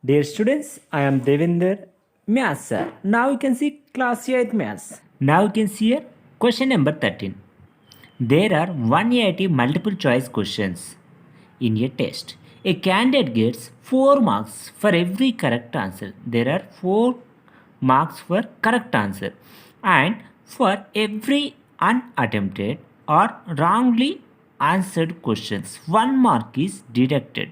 Dear students, I am Devinder, Maths sir. Now you can see class 8 Maths. Now you can see here question number 13. There are 180 multiple choice questions in a test. A candidate gets 4 marks for every correct answer. There are 4 marks for correct answer, and for every unattempted or wrongly answered questions 1 mark is deducted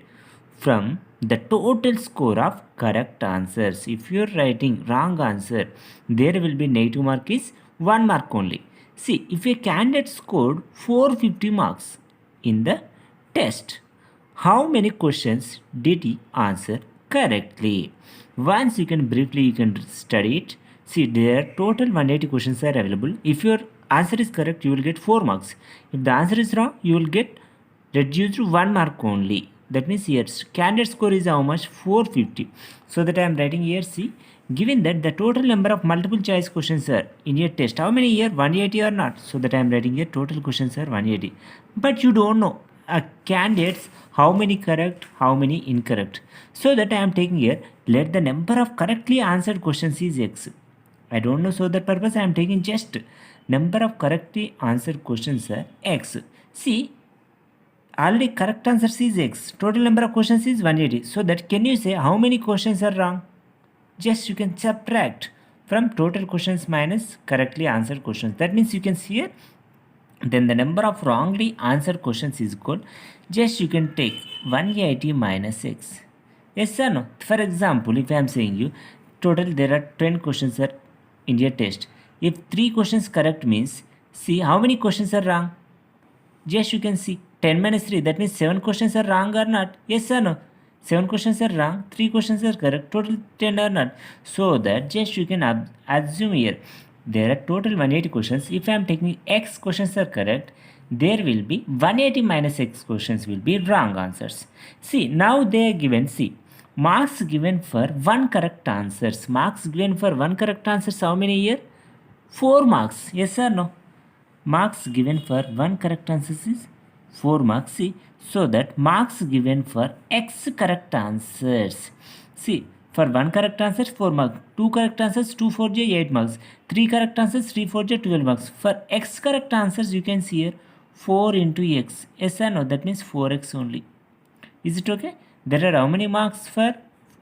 from the total score of correct answers. If you are writing wrong answer, there will be negative mark is 1 mark only. See, if a candidate scored 450 marks in the test, how many questions did he answer correctly? Once you can study it. See, there total 180 questions are available. If your answer is correct, you will get 4 marks. If the answer is wrong, you will get reduced to 1 mark only. That means here candidate score is how much? 450. So that I am writing here. See, given that the total number of multiple choice questions are in your test, how many here? 180 or not? So that I am writing here total questions are 180. But you don't know candidates how many correct, how many incorrect. So that I am taking here, let the number of correctly answered questions is x. I don't know, so that purpose I am taking just number of correctly answered questions are x. See, already correct answer is x. Total number of questions is 180. So that can you say how many questions are wrong? Just you can subtract from total questions minus correctly answered questions. That means you can see here, then the number of wrongly answered questions is equal. Just you can take 180 minus x. Yes or no? For example, if I am saying you total there are 10 questions are in your test. If 3 questions correct means, see how many questions are wrong. Just you can see 10 minus 3, that means 7 questions are wrong or not? Yes or no? 7 questions are wrong, 3 questions are correct, total 10 or not? So that just you can assume here there are total 180 questions. If I am taking x questions are correct, there will be 180 minus x questions will be wrong answers. See, now they are given, see, marks given for 1 correct answers. Marks given for 1 correct answers, how many here? 4 marks. Yes or no? Marks given for 1 correct answer is 4 marks. See, so that marks given for x correct answers. See, for 1 correct answer 4 marks, 2 correct answers 2 4 j 8 marks, 3 correct answers 3 4 j 12 marks. For x correct answers you can see here 4 into x. Yes or no? That means 4x only. Is it okay? There are how many marks for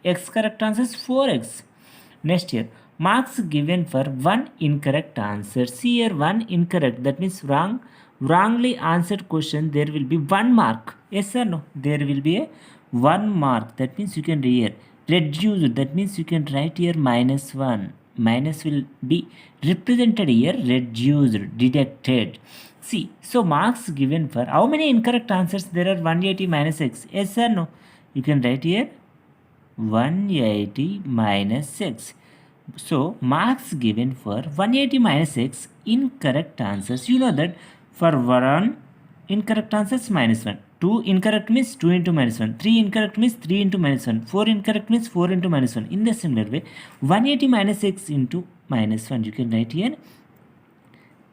x correct answers? 4x. Next here, marks given for 1 incorrect answer. See here, 1 incorrect, that means wrongly answered question, there will be 1 mark. Yes or no? There will be a 1 mark. That means you can here reduce, that means you can write here minus 1. Minus will be represented here, reduced, deducted. See, so marks given for how many incorrect answers? There are 180 minus x. Yes or no? You can write here 180 minus x. So marks given for 180 minus x incorrect answers. You know that for 1 incorrect answers minus 1. 2 incorrect means 2 into minus 1. 3 incorrect means 3 into minus 1. 4 incorrect means 4 into minus 1. In the similar way, 180 minus x into minus 1. You can write here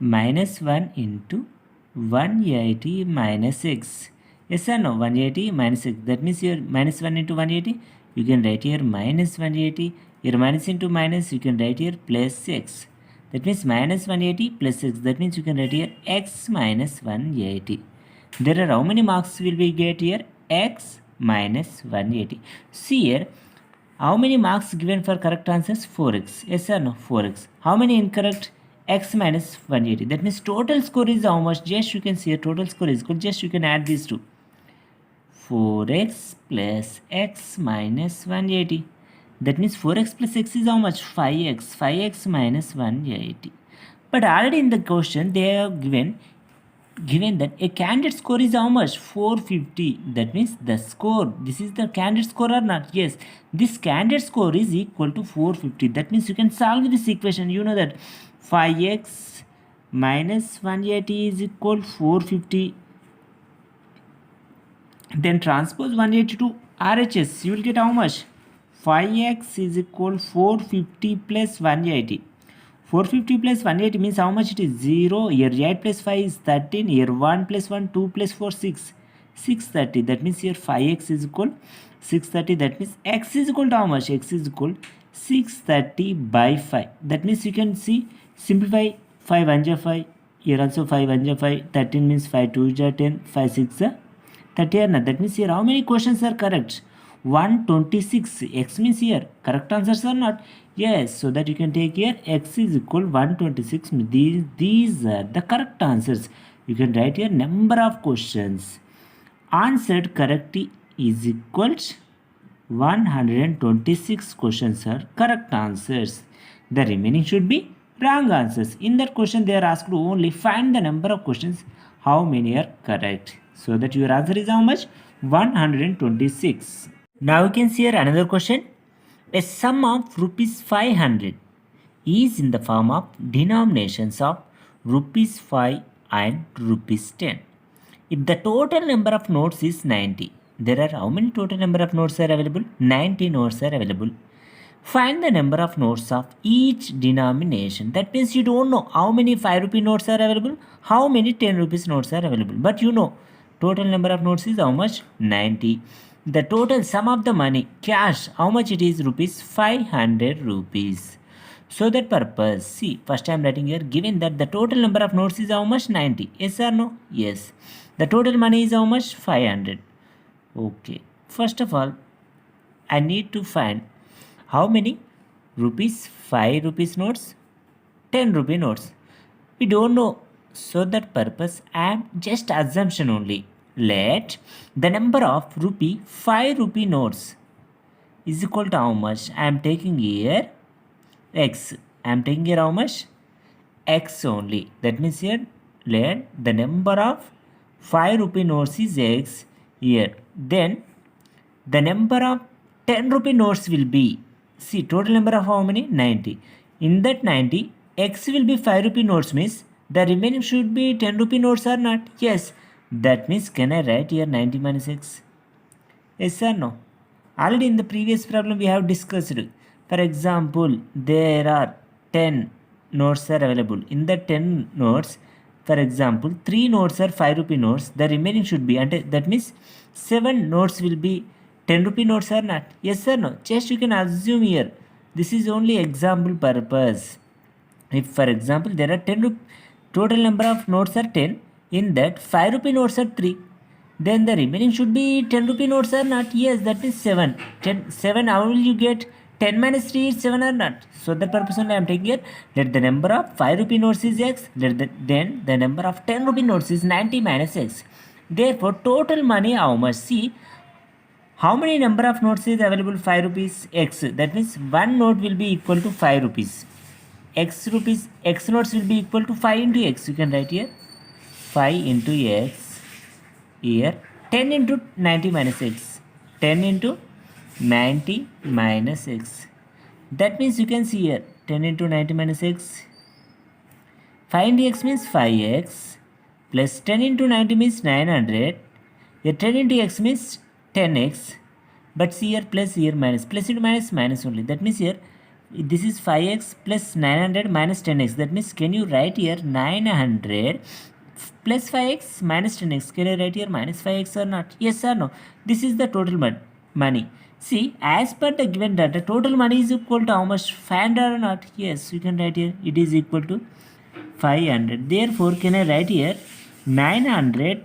minus 1 into 180 minus x. Yes or no? 180 minus x. That means here minus 1 into 180. You can write here minus 180. Here minus into minus, you can write here plus x. That means minus 180 plus x. That means you can write here x minus 180. There are how many marks will we get here? X minus 180. See here, how many marks given for correct answers? 4x. Yes or no? 4x. How many incorrect? X minus 180. That means total score is how much? Just you can see here, total score is equal. Just you can add these two. 4x plus x minus 180. That means 4x plus x is how much? 5x. 5x minus 180. But already in the question they have given that a candidate score is how much? 450. That means the score, this is the candidate score or not? Yes, this candidate score is equal to 450. That means you can solve this equation. You know that 5x minus 180 is equal 450. Then transpose 180 to RHS. You will get how much? 5x is equal 450 plus 180. 450 plus 180 means how much it is? 0. Here 8 plus 5 is 13. Here 1 plus 1, 2 plus 4, 6. 630. That means here 5x is equal 630. That means x is equal to how much? X is equal 630 by 5. That means you can see simplify 5 1 ja 5. Here also 5 1 ja 5. 13 means 5 2 ja 10. 5 6 ja 30. That means here how many questions are correct? 126. X means here correct answers are not. Yes, so that you can take here x is equal 126. These are the correct answers. You can write here number of questions answered correctly is equal to 126 questions are correct answers. The remaining should be wrong answers. In that question they are asked to only find the number of questions how many are correct. So that your answer is how much? 126. Now you can see here another question. A sum of rupees 500 is in the form of denominations of rupees 5 and rupees 10. If the total number of notes is 90, there are how many total number of notes are available? 90 notes are available. Find the number of notes of each denomination. That means you don't know how many 5 rupee notes are available, how many 10 rupees notes are available. But you know total number of notes is how much? 90. The total sum of the money, cash, how much it is? Rupees 500 rupees. So that purpose, see, first I am writing here, given that the total number of notes is how much? 90. Yes or no? Yes. The total money is how much? 500. Okay. First of all, I need to find how many rupees 5 rupees notes, 10 rupee notes. We don't know. So that purpose, I am just assumption only. Let the number of 5 rupee notes is equal to how much? I am taking here x. I am taking here how much? X only. That means here let the number of 5 rupee notes is x here. Then the number of 10 rupee notes will be, see, total number of how many? 90. In that 90, x will be 5 rupee notes, means the remaining should be 10 rupee notes or not? Yes. That means can I write here 90 minus x? Yes or no? Already in the previous problem we have discussed. For example, there are 10 notes are available. In the 10 notes, for example, 3 notes are 5 rupee notes. The remaining should be, and that means 7 notes will be 10 rupee notes or not? Yes or no? Just you can assume here. This is only example purpose. If for example there are 10 total number of notes are 10, in that 5 rupee notes are 3, then the remaining should be 10 rupee notes or not? Yes, that means 7. 7, how will you get 10 minus 3 is 7 or not? So that purpose only I am taking here. Let the number of 5 rupee notes is x, then the number of 10 rupee notes is 90 minus x. Therefore total money how much? See, how many number of notes is available? 5 rupees x. That means one note will be equal to 5 rupees. X notes will be equal to 5 into x. You can write here 5 into x. Here 10 into 90 minus x. 10 into 90 minus x. That means you can see here 10 into 90 minus x. 5 into x means 5x plus 10 into 90 means 900. Here 10 into x means 10x. But see here plus here minus. Plus into minus, minus only. That means here this is 5x plus 900 minus 10x. That means can you write here 900 plus 5x minus 10x. Can I write here minus 5x or not? Yes or no? This is the total money. See, as per the given data, total money is equal to how much? 500 or not? Yes, you can write here it is equal to 500. Therefore, can I write here 900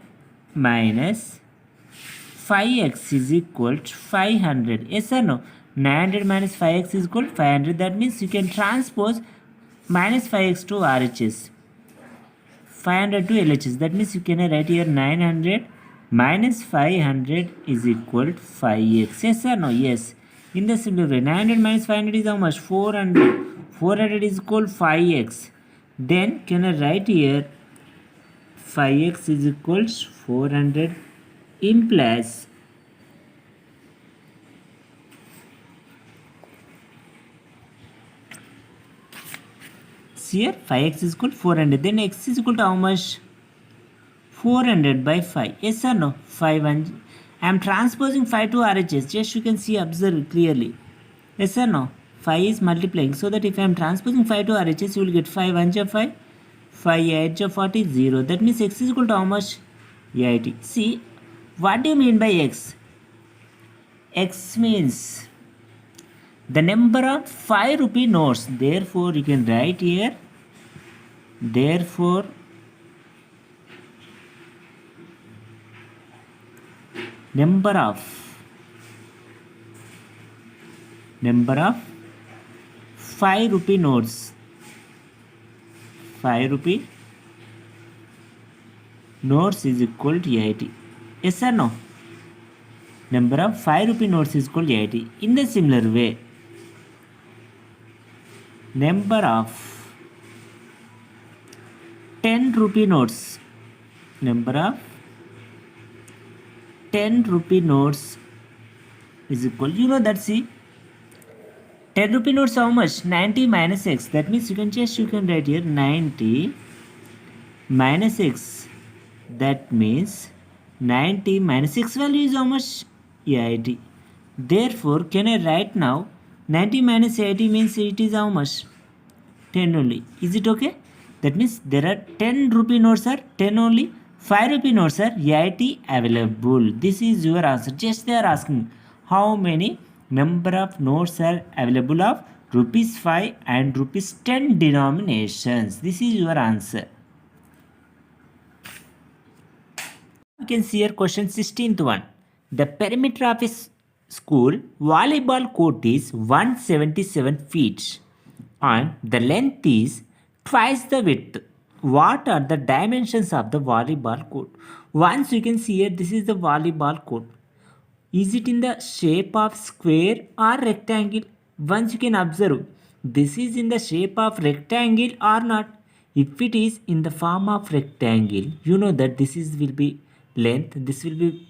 minus 5x is equal to 500. Yes or no? 900 minus 5x is equal to 500. That means you can transpose minus 5x to RHS. 500 to LHS. That means you can write here 900 minus 500 is equal to 5x. Yes or no? Yes. In the similar way, 900 minus 500 is how much? 400. 400 is equal to 5x. Then can I write here 5x is equal to 400 implies here 5x is equal to 400. Then x is equal to how much? 400 by 5. Yes or no? 5 and I am transposing 5 to RHS. Just you can see, observe clearly. Yes or no? 5 is multiplying. So that if I am transposing 5 to RHS, you will get 5 1 ja 5. 5 8 ja 40, 0. That means x is equal to how much? 80. See, What do you mean by x? X means the number of 5 rupee notes. Therefore, you can write here. Therefore, number of 5 rupee notes. 5 rupee notes is equal to 80. Yes or no? Number of 5 rupee notes is equal to 80. In the similar way, number of 10 rupee notes. Number of 10 rupee notes is equal. You know that, see. 10 rupee notes how much? 90 minus x. That means you can write here 90 minus x. That means 90 minus x value is how much? 80. Therefore, can I write now 90 minus 80 means it is how much? 10 only. Is it okay? That means there are 10 rupee notes are 10 only. 5 rupee notes are 80 available. This is your answer. Just they are asking how many number of notes are available of rupees 5 and rupees 10 denominations. This is your answer. You can see here question 16th one. The perimeter of a school volleyball court is 177 feet and the length is twice the width. What are the dimensions of the volleyball court? Once you can see here, this is the volleyball court. Is it in the shape of square or rectangle? Once you can observe, this is in the shape of rectangle or not. If it is in the form of rectangle, you know that this is will be length, this will be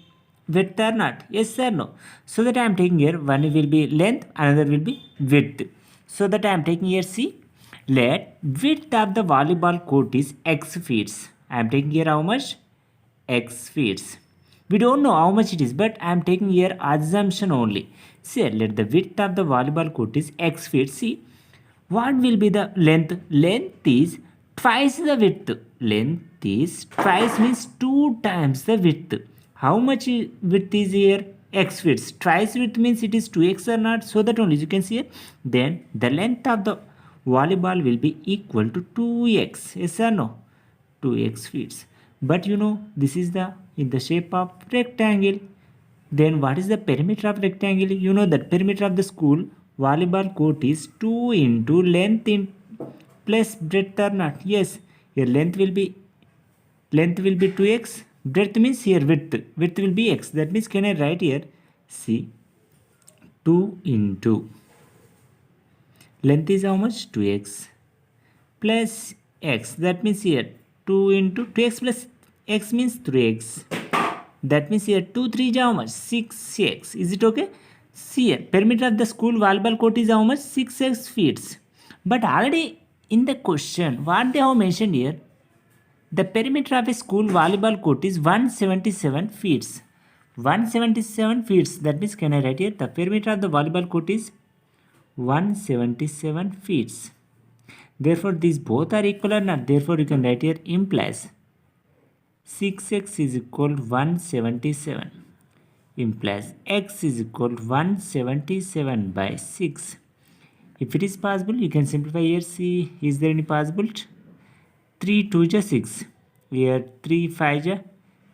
width or not. Yes or no? So that I am taking here, one will be length, another will be width. So that I am taking here, see, let width of the volleyball court is x feet. I am taking here how much? X feet. We don't know how much it is, but I am taking here assumption only. See, let the width of the volleyball court is x feet. See, what will be the length? Length is twice the width. Length is twice means 2 times the width. How much width is here? X feet. Twice width means it is 2x or not. So that only you can see here. Then the length of the volleyball will be equal to 2x. Yes or no? 2x feet. But you know this is the in the shape of rectangle. Then what is the perimeter of rectangle? You know that perimeter of the school volleyball court is 2 into length in plus breadth or not. Yes, here length will be 2x. Breadth means here width. Width will be x. That means can I write here? See, 2 into length is how much? 2x plus x. That means here 2 into 2x plus x means 3x. That means here 2 3 is how much? 6x. Is it okay? See here, perimeter of the school volleyball court is how much? 6x feet. But already in the question, what they have mentioned here, the perimeter of a school volleyball court is 177 feet. 177 feet. That means can I write here? The perimeter of the volleyball court is 177 feet. Therefore, these both are equal or not. Therefore, you can write here implies 6x is equal to 177 implies x is equal to 177 by 6. If it is possible, you can simplify here. See, is there any possible? 3 2 is 6. Here 3 5 is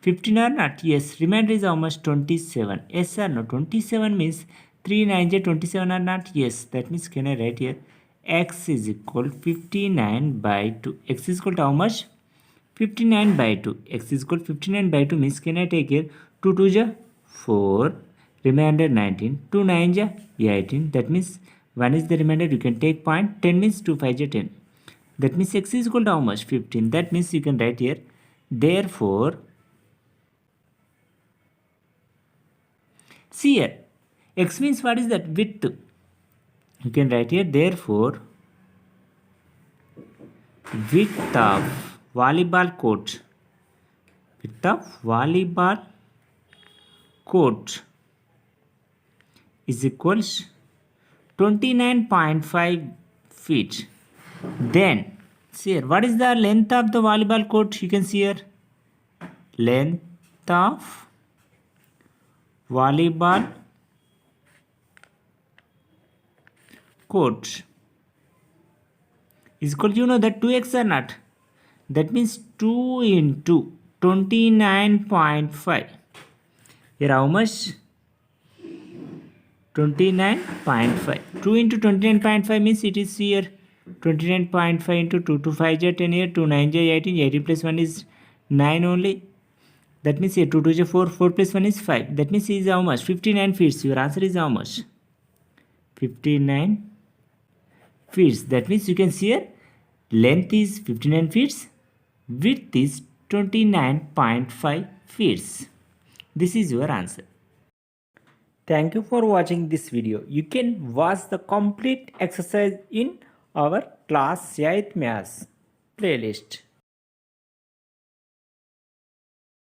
15 or not? Yes. Remainder is how much? 27. Yes or no? 27 means 3 9 is 27 or not? Yes. That means can I write here? X is equal to 59 by 2. X is equal to how much? 59 by 2. X is equal to 59 by 2 means can I take here? 2 2 is 4. Remainder 19. 2 9 is 18. That means 1 is the remainder. You can take point. 10 means 2 5 is 10. That means x is equal to how much? 15. That means you can write here. Therefore, see here. X means what is that? Width. You can write here. Therefore, width of volleyball court. Width of volleyball court is equals 29.5 feet. Then, see here, what is the length of the volleyball court? You can see here, length of volleyball court is equal to, you know that 2x or not? That means 2 into 29.5. Here how much? 29.5. 2 into 29.5 means it is here 29.5 into 2 to 5 is 10 here, 2 9 is 18, 18 plus 1 is 9 only. That means here 2 2 is 4, 4 plus 1 is 5. That means is how much? 59 feet. Your answer is how much? 59 feet. That means you can see here length is 59 feet, width is 29.5 feet. This is your answer. Thank you for watching this video. You can watch the complete exercise in our class 8th maths playlist.